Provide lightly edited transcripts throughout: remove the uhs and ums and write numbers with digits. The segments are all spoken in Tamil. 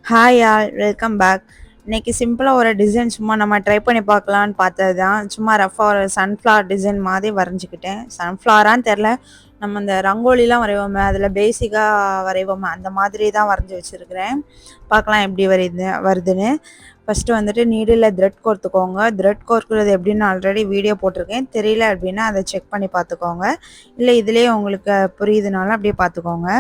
Hi all welcome back. இன்னைக்கு சிம்பிளாக ஒரு டிசைன் சும்மா நம்ம ட்ரை பண்ணி பார்க்கலான்னு பார்த்தது தான். சும்மா ரஃபாக ஒரு சன்ஃப்ளவர் டிசைன் மாதிரி வரைஞ்சிக்கிட்டேன். சன்ஃப்ளவரான்னு தெரில, நம்ம இந்த ரங்கோலிலாம் வரைவோமே அதில் பேசிக்காக வரைவோமே அந்த மாதிரி தான் வரைஞ்சி வச்சுருக்கிறேன். பார்க்கலாம் எப்படி வருதுன்னு. ஃபஸ்ட்டு வந்துட்டு நீடில் த்ரெட் கோர்த்துக்கோங்க. த்ரெட் கோர்க்குறது எப்படின்னு ஆல்ரெடி வீடியோ போட்டிருக்கேன். தெரியல அப்படின்னா அதை செக் பண்ணி பார்த்துக்கோங்க. இல்லை இதிலே உங்களுக்கு புரியுதுனாலும் அப்படியே பார்த்துக்கோங்க.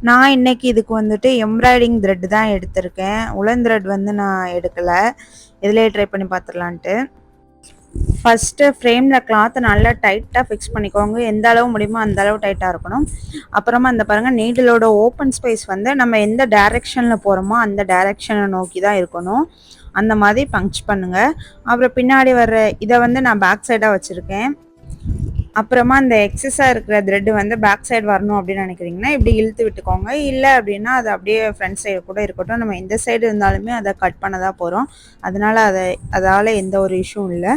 நான் இன்னைக்கு இதுக்கு வந்துட்டு எம்ப்ராய்டிங் த்ரெட் தான் எடுத்திருக்கேன். உலன் த்ரெட் வந்து நான் எடுக்கலை. இதிலே ட்ரை பண்ணி பார்த்துடலான்ட்டு. ஃபஸ்ட்டு ஃப்ரேமில் கிளாத்தை நல்லா டைட்டாக ஃபிக்ஸ் பண்ணிக்கோங்க. எந்த அளவு முடியுமோ அந்த அளவு டைட்டாக இருக்கணும். அப்புறமா அந்த பாருங்கள், நீடிலோட ஓப்பன் ஸ்பேஸ் வந்து நம்ம எந்த டைரெக்ஷனில் போகிறோமோ அந்த டைரெக்ஷனை நோக்கி தான் இருக்கணும். அந்த மாதிரி பங்ச் பண்ணுங்கள். அப்புறம் பின்னாடி வர்ற இதை வந்து நான் பேக் சைடாக வச்சுருக்கேன். அப்புறமா இந்த எக்ஸஸாக இருக்கிற த்ரெட்டு வந்து பேக் சைடு வரணும் அப்படின்னு நினைக்கிறீங்கன்னா இப்படி இழுத்து விட்டுக்கோங்க. இல்லை அப்படின்னா அது அப்படியே ஃப்ரண்ட் சைடு கூட இருக்கட்டும். நம்ம எந்த சைடு இருந்தாலுமே அதை கட் பண்ண தான் போகிறோம். அதனால் அதால் எந்த ஒரு இஷ்யூவும் இல்லை.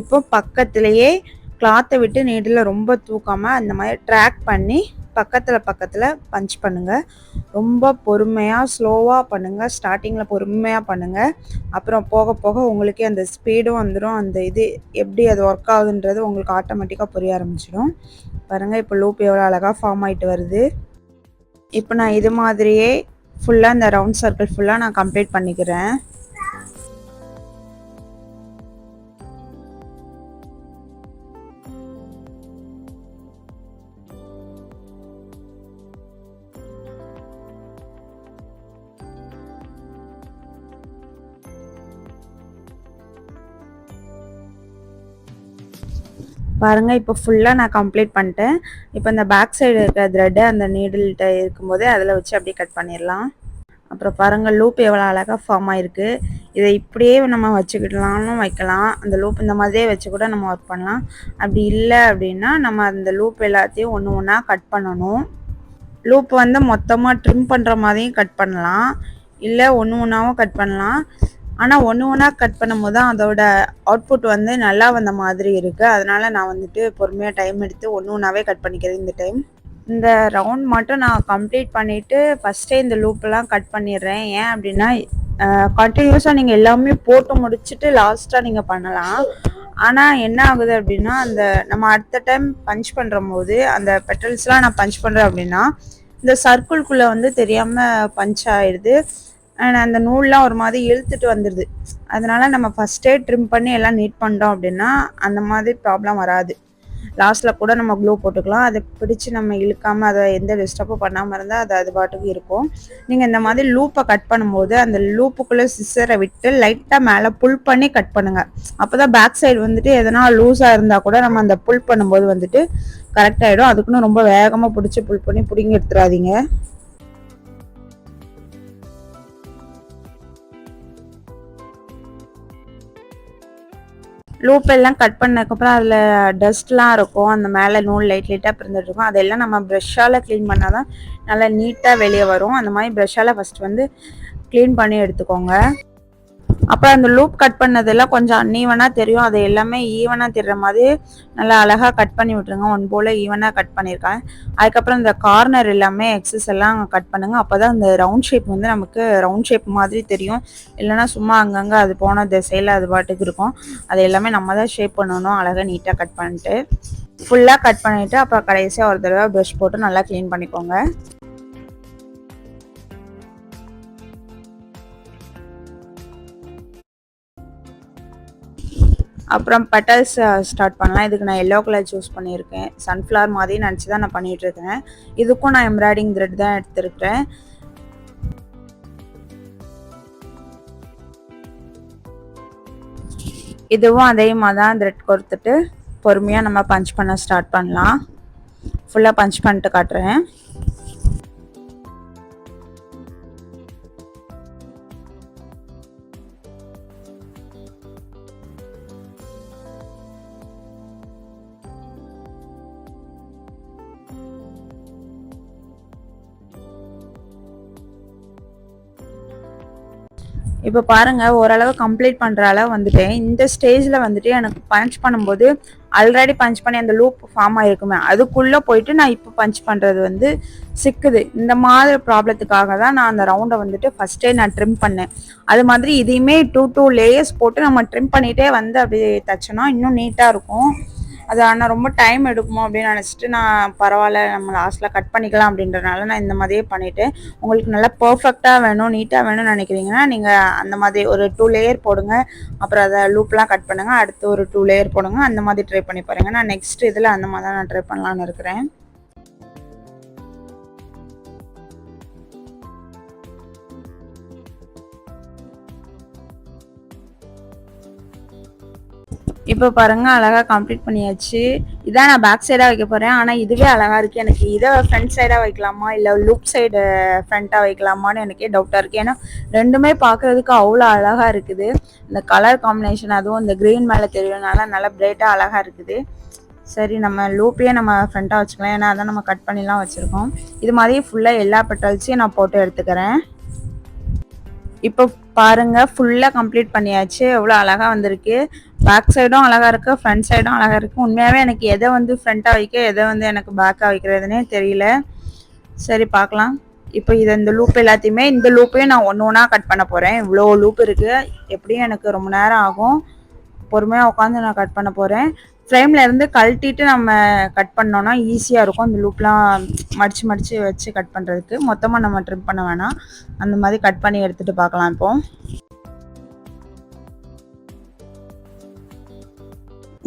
இப்போ பக்கத்துலேயே கிளாத்தை விட்டு நீடில் ரொம்ப தூக்காமல் அந்த மாதிரி ட்ராக் பண்ணி பக்கத்தில் பஞ்ச் பண்ணுங்கள். ரொம்ப பொறுமையாக ஸ்லோவாக பண்ணுங்கள். ஸ்டார்டிங்கில் பொறுமையாக பண்ணுங்கள். அப்புறம் போக போக உங்களுக்கே அந்த ஸ்பீடும் வந்துடும். அந்த இது எப்படி அது ஒர்க் ஆகுதுன்றது உங்களுக்கு ஆட்டோமேட்டிக்காக புரிய ஆரம்பிச்சிடும். பாருங்கள், இப்போ லூப் எவ்வளோ அழகாக ஃபார்ம் ஆகிட்டு வருது. இப்போ நான் இது மாதிரியே ஃபுல்லாக இந்த ரவுண்ட் சர்க்கிள் ஃபுல்லாக நான் கம்ப்ளீட் பண்ணிக்கிறேன். பாருங்கள், இப்போ ஃபுல்லாக நான் கம்ப்ளீட் பண்ணிட்டேன். இப்போ இந்த பேக் சைடு இருக்கிற த்ரெட்டு அந்த நீடில்கிட்ட இருக்கும்போது அதில் வச்சு அப்படியே கட் பண்ணிடலாம். அப்புறம் பாருங்கள், லூப் எவ்வளோ அழகாக ஃபார்ம் ஆகிருக்கு. இதை இப்படியே நம்ம வச்சுக்கிடலாம்னு வைக்கலாம். அந்த லூப் இந்த மாதிரியே வச்சு கூட நம்ம ஒர்க் பண்ணலாம். அப்படி இல்லை அப்படின்னா நம்ம அந்த லூப் எல்லாத்தையும் ஒன்று ஒன்றா கட் பண்ணணும். லூப் வந்து மொத்தமாக ட்ரிம் பண்ணுற மாதிரியும் கட் பண்ணலாம், இல்லை ஒன்று ஒன்றாவும் கட் பண்ணலாம். ஆனால் ஒன்று ஒன்றா கட் பண்ணும்போது தான் அதோட அவுட்புட் வந்து நல்லா வந்த மாதிரி இருக்குது. அதனால் நான் வந்துட்டு பொறுமையாக டைம் எடுத்து ஒன்று ஒன்றாவே கட் பண்ணிக்கிறேன். இந்த டைம் இந்த ரவுண்ட் மட்டும் நான் கம்ப்ளீட் பண்ணிவிட்டு ஃபஸ்ட்டே இந்த லூப்பெல்லாம் கட் பண்ணிடுறேன். ஏன் அப்படின்னா கண்டினியூஸாக நீங்கள் எல்லாமே போட்டு முடிச்சுட்டு லாஸ்ட்டாக நீங்கள் பண்ணலாம். ஆனால் என்ன ஆகுது அப்படின்னா அந்த நம்ம அடுத்த டைம் பஞ்ச் பண்ணுற போது அந்த பெட்டல்ஸ்லாம் நான் பஞ்ச் பண்ணுறேன் அப்படின்னா இந்த சர்க்கிள்குள்ளே வந்து தெரியாமல் பஞ்ச் ஆகிடுது. அந்த நூல்லாம் ஒரு மாதிரி இழுத்துட்டு வந்துடுது. அதனால் நம்ம ஃபஸ்ட்டே ட்ரிம் பண்ணி எல்லாம் நீட் பண்ணிட்டோம் அப்படின்னா அந்த மாதிரி ப்ராப்ளம் வராது. லாஸ்ட்டில் கூட நம்ம க்ளூ போட்டுக்கலாம். அதை பிடிச்சி நம்ம இழுக்காமல் அதை எந்த டிஸ்டர்பும் பண்ணாமல் இருந்தால் அது பாட்டுக்கு இருக்கும். நீங்கள் இந்த மாதிரி லூப்பை கட் பண்ணும்போது அந்த லூப்புக்குள்ளே சிசரை விட்டு லைட்டாக மேலே புல் பண்ணி கட் பண்ணுங்கள். அப்போ தான் பேக் சைடு வந்துட்டு எதனா லூஸாக இருந்தால் கூட நம்ம அந்த புல் பண்ணும்போது வந்துட்டு கரெக்டாகிடும். அதுக்குன்னு ரொம்ப வேகமாக பிடிச்சி புல் பண்ணி பிடிங்கி எடுத்துடாதீங்க. லூப் எல்லாம் கட் பண்ணதுக்கப்புறம் அதில் டஸ்ட்லாம் இருக்கும். அந்த மேலே நூல் லைட்டாக பிறந்துட்டு இருக்கும். அதெல்லாம் நம்ம ப்ரெஷ்ஷால் க்ளீன் பண்ணால் தான் நல்லா நீட்டாக வெளியே வரும். அந்த மாதிரி ப்ரெஷ்ஷால் ஃபஸ்ட் வந்து க்ளீன் பண்ணி எடுத்துக்கோங்க. அப்புறம் அந்த லூப் கட் பண்ணதெல்லாம் கொஞ்சம் அன்ஈவனாக தெரியும். அது எல்லாமே ஈவனாக தெரிகிற மாதிரி நல்லா அழகாக கட் பண்ணி விட்டுருங்க. ஒன் போல் ஈவனாக கட் பண்ணியிருக்கேன். அதுக்கப்புறம் இந்த கார்னர் எல்லாமே எக்ஸஸ் எல்லாம் கட் பண்ணுங்கள். அப்போ தான் அந்த ரவுண்ட் ஷேப் வந்து நமக்கு ரவுண்ட் ஷேப் மாதிரி தெரியும். இல்லைனா சும்மா அங்கங்கே அது போன திசையில் அது பாட்டுக்கு இருக்கும். அது எல்லாமே நம்ம தான் ஷேப் பண்ணணும். அழகாக நீட்டாக கட் பண்ணிட்டு ஃபுல்லாக கட் பண்ணிவிட்டு அப்புறம் கடைசியாக ஒரு தடவை ப்ரஷ் போட்டு நல்லா க்ளீன் பண்ணிக்கோங்க. அப்புறம் பெட்டல்ஸ் ஸ்டார்ட் பண்ணலாம். இதுக்கு நான் எல்லோ கலர் சூஸ் பண்ணியிருக்கேன். சன்ஃப்ளவர் மாதிரி நினச்சி தான் நான் பண்ணிகிட்ருக்கேன். இதுக்கும் நான் எம்ப்ராய்டிங் த்ரெட் தான் எடுத்துருக்கேன். இதுவும் அதே மாதிரி தான் த்ரெட் கொடுத்துட்டு பொறுமையாக நம்ம பஞ்ச் பண்ண ஸ்டார்ட் பண்ணலாம். ஃபுல்லாக பஞ்ச் பண்ணிட்டு காட்டுறேன். இப்போ பாருங்கள், ஓரளவு கம்ப்ளீட் பண்ணுற அளவு வந்துட்டேன். இந்த ஸ்டேஜில் வந்துட்டு எனக்கு பஞ்ச் பண்ணும்போது ஆல்ரெடி பஞ்ச் பண்ணி அந்த லூப் ஃபார்ம் ஆயிருக்குமே அதுக்குள்ளே போயிட்டு நான் இப்போ பஞ்ச் பண்ணுறது வந்து சிக்குது. இந்த மாதிரி ப்ராப்ளத்துக்காக தான் நான் அந்த ரவுண்டை வந்துட்டு ஃபஸ்ட்டே நான் ட்ரிம் பண்ணேன். அது மாதிரி இதையுமே 2 லேயர்ஸ் போட்டு நம்ம ட்ரிம் பண்ணிகிட்டே வந்து அப்படியே தைச்சோன்னா இன்னும் நீட்டாக இருக்கும். அது ஆனால் ரொம்ப டைம் எடுக்குமோ அப்படின்னு நினச்சிட்டு நான் பரவாயில்ல நம்ம லாஸ்ட்டில் கட் பண்ணிக்கலாம் அப்படின்றனால நான் இந்த மாதிரியே பண்ணிவிட்டேன். உங்களுக்கு நல்லா பர்ஃபெக்டாக வேணும், நீட்டாக வேணும்னு நினைக்கிறீங்கன்னா நீங்கள் அந்த மாதிரி ஒரு 2 லேயர் போடுங்க. அப்புறம் அதை லூப்லாம் கட் பண்ணுங்கள். அடுத்து ஒரு 2 லேயர் போடுங்க. அந்த மாதிரி ட்ரை பண்ணி பாருங்கள். நான் நெக்ஸ்ட் இதில் அந்த மாதிரி தான் நான் ட்ரை பண்ணலான்னு இருக்கிறேன். இப்போ பாருங்க அழகா கம்ப்ளீட் பண்ணியாச்சு. இதான் நான் பேக் சைடாக வைக்க போகிறேன். ஆனால் இதுவே அழகாக இருக்குது. எனக்கு இதை ஃப்ரண்ட் சைடாக வைக்கலாமா இல்லை லூப் சைடு ஃப்ரண்ட்டாக வைக்கலாமான்னு எனக்கே டவுட்டாக இருக்குது. ஏன்னா ரெண்டுமே பார்க்குறதுக்கு அவ்வளோ அழகாக இருக்குது. இந்த கலர் காம்பினேஷன் அதுவும் இந்த க்ரீன் மேலே தெரியறதுனால நல்லா பிரைட்டாக அழகாக இருக்குது. சரி நம்ம லூப்பையே நம்ம ஃப்ரண்ட்டாக வச்சுக்கலாம். ஏன்னா அதான் நம்ம கட் பண்ணிலாம் வச்சுருக்கோம். இது மாதிரி ஃபுல்லாக எல்லா பெட்டல்ஸையும் நான் போட்டு எடுத்துக்கிறேன். இப்போ பாருங்க ஃபுல்லாக கம்ப்ளீட் பண்ணியாச்சு. எவ்வளோ அழகாக வந்திருக்கு. பேக் சைடும் அழகாக இருக்குது, ஃப்ரண்ட் சைடும் அழகாக இருக்குது. உண்மையாகவே எனக்கு எதை வந்து ஃப்ரண்ட்டாக வைக்க எதை வந்து எனக்கு பேக்காக வைக்கிறதுனே தெரியல. சரி பார்க்கலாம். இப்போ இந்த லூப் எல்லாத்தையுமே இந்த லூப்பையும் நான் ஒன்று ஒன்றா கட் பண்ண போகிறேன். இவ்வளோ லூப் இருக்குது. எப்படியும் எனக்கு ரொம்ப நேரம் ஆகும். பொறுமையாக உட்காந்து நான் கட் பண்ண போகிறேன். ஃப்ரேமில் இருந்து கழட்டிட்டு நம்ம கட் பண்ணோன்னா ஈஸியாக இருக்கும். அந்த லூப்லாம் மடித்து வச்சு கட் பண்ணுறதுக்கு. மொத்தமாக நம்ம ட்ரிம் பண்ண வேணாம். அந்த மாதிரி கட் பண்ணி எடுத்துகிட்டு பார்க்கலாம்.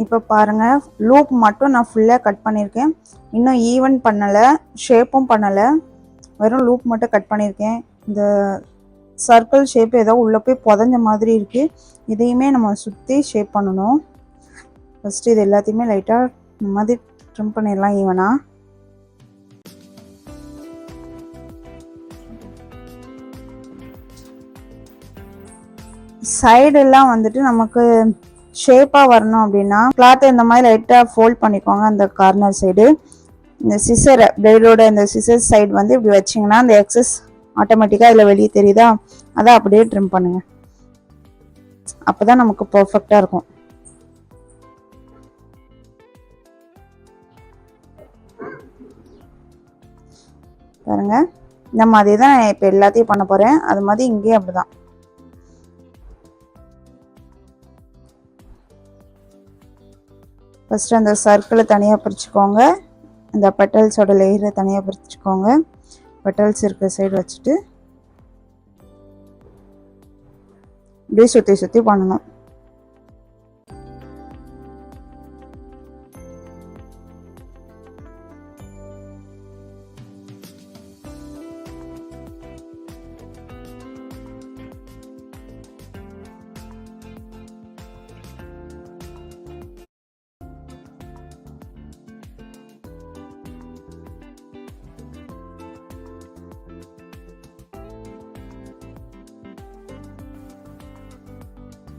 இப்போ பாருங்கள் லூப் மட்டும் நான் ஃபுல்லாக கட் பண்ணியிருக்கேன். இன்னும் ஈவன் பண்ணலை, ஷேப்பும் பண்ணலை, வெறும் லூப் மட்டும் கட் பண்ணியிருக்கேன். இந்த சர்க்கிள் ஷேப் ஏதோ உள்ளே போய் புதஞ்ச மாதிரி இருக்குது. இதையுமே நம்ம சுற்றி ஷேப் பண்ணணும். ஃபஸ்ட்டு இது எல்லாத்தையுமே லைட்டாக இந்த மாதிரி ட்ரிம் பண்ணிடலாம் ஈவனாக. சைடெல்லாம் வந்துட்டு நமக்கு ஷேப்பாக வரணும் அப்படின்னா கிளாத்தை இந்த மாதிரி லைட்டாக ஃபோல்ட் பண்ணிக்கோங்க. அந்த கார்னர் சைடு இந்த சிசரை பிளேடோட இந்த சிசர் சைடு வந்து இப்படி வச்சிங்கன்னா அந்த எக்ஸஸ் ஆட்டோமேட்டிக்காக இதில் வெளியே தெரியுதா, அதை அப்படியே ட்ரிம் பண்ணுங்கள். அப்போ தான் நமக்கு பர்ஃபெக்டாக இருக்கும். பாருங்க இந்த மாதிரி தான் நான் இப்போ எல்லாத்தையும் பண்ண போகிறேன். அது மாதிரி இங்கேயும் அப்படி தான். ஃபஸ்ட்டு அந்த சர்க்கிளை தனியாக பிரிச்சுக்கோங்க. இந்த பெட்டல்ஸோட லேயரை தனியாக பிரிச்சுக்கோங்க. பெட்டல்ஸ் இருக்கிற சைடு வச்சுட்டு இப்படியே சுற்றி பண்ணணும்.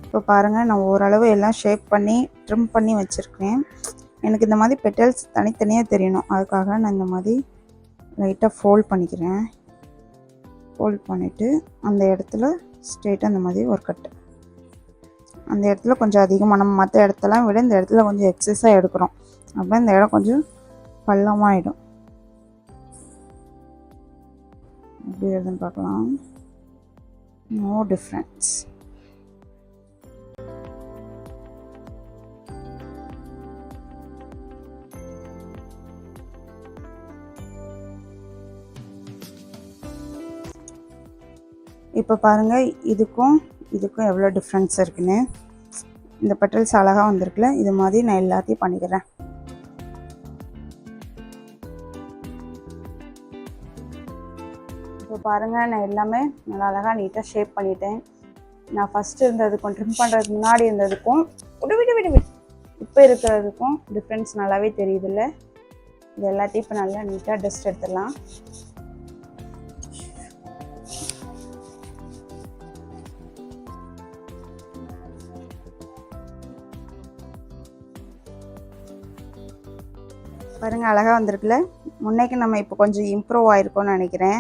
இப்போ பாருங்கள் நான் ஓரளவு எல்லாம் ஷேப் பண்ணி ட்ரிம் பண்ணி வச்சுருக்கேன். எனக்கு இந்த மாதிரி பெட்டல்ஸ் தனித்தனியாக தெரியணும். அதுக்காக நான் இந்த மாதிரி லைட்டாக ஃபோல்ட் பண்ணிக்கிறேன். ஃபோல்ட் பண்ணிவிட்டு அந்த இடத்துல ஸ்ட்ரெயிட்டாக அந்த மாதிரி ஒரு கட்டு. அந்த இடத்துல கொஞ்சம் அதிகமாக நம்ம மற்ற இடத்தெல்லாம் விட இந்த இடத்துல கொஞ்சம் எக்ஸஸாக எடுக்கிறோம். அப்போ இந்த இடம் கொஞ்சம் பள்ளமாகிடும். எப்படி இருக்குன்னு பார்க்கலாம். No difference. இப்போ பாருங்கள் இதுக்கும் எவ்வளோ டிஃப்ரென்ஸ் இருக்குன்னு. இந்த பெட்டல்ஸ் அழகாக வந்திருக்குல்ல, இது மாதிரி நான் எல்லாத்தையும் பண்ணிக்கிறேன். இப்போ பாருங்கள் நான் எல்லாமே நல்லா அழகாக நீட்டாக ஷேப் பண்ணிட்டேன். நான் ஃபஸ்ட்டு இருந்ததுக்கும் ட்ரிம் பண்ணுறதுக்கு முன்னாடி இருந்ததுக்கும் விடு இப்போ இருக்கிறதுக்கும் டிஃப்ரென்ஸ் நல்லாவே தெரியுதுல்ல. இது எல்லாத்தையும் இப்போ நல்லா நீட்டாக டஸ்ட் எடுத்துடலாம். பாருங்கள் அழகாக வந்திருக்குல்ல. முன்னைக்கு நம்ம இப்போ கொஞ்சம் இம்ப்ரூவ் ஆகிருக்கோன்னு நினைக்கிறேன்.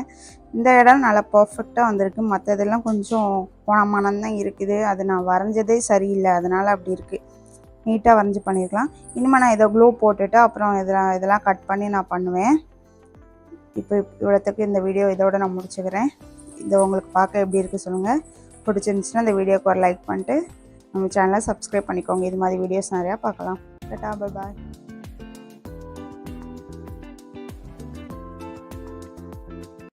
இந்த இடம் நல்லா பர்ஃபெக்டாக வந்திருக்கு. மற்றதெல்லாம் கொஞ்சம் கோணமானம் தான் இருக்குது. அது நான் வரைஞ்சதே சரியில்லை, அதனால் அப்படி இருக்குது. நீட்டாக வரைஞ்சி பண்ணியிருக்கலாம். இனிமேல் நான் இதை க்ளூ போட்டுட்டு அப்புறம் இதெல்லாம் கட் பண்ணி நான் பண்ணுவேன். இப்போ இவ்வளோத்துக்கு இந்த வீடியோ இதோட நான் முடிச்சுக்கிறேன். இது உங்களுக்கு பார்க்க எப்படி இருக்குது சொல்லுங்கள். பிடிச்சிருந்துச்சுன்னா இந்த வீடியோக்கு ஒரு லைக் பண்ணிட்டு நம்ம சேனலை சப்ஸ்கிரைப் பண்ணிக்கோங்க. இது மாதிரி வீடியோஸ் நிறையா பார்க்கலாம். Tata, bye bye.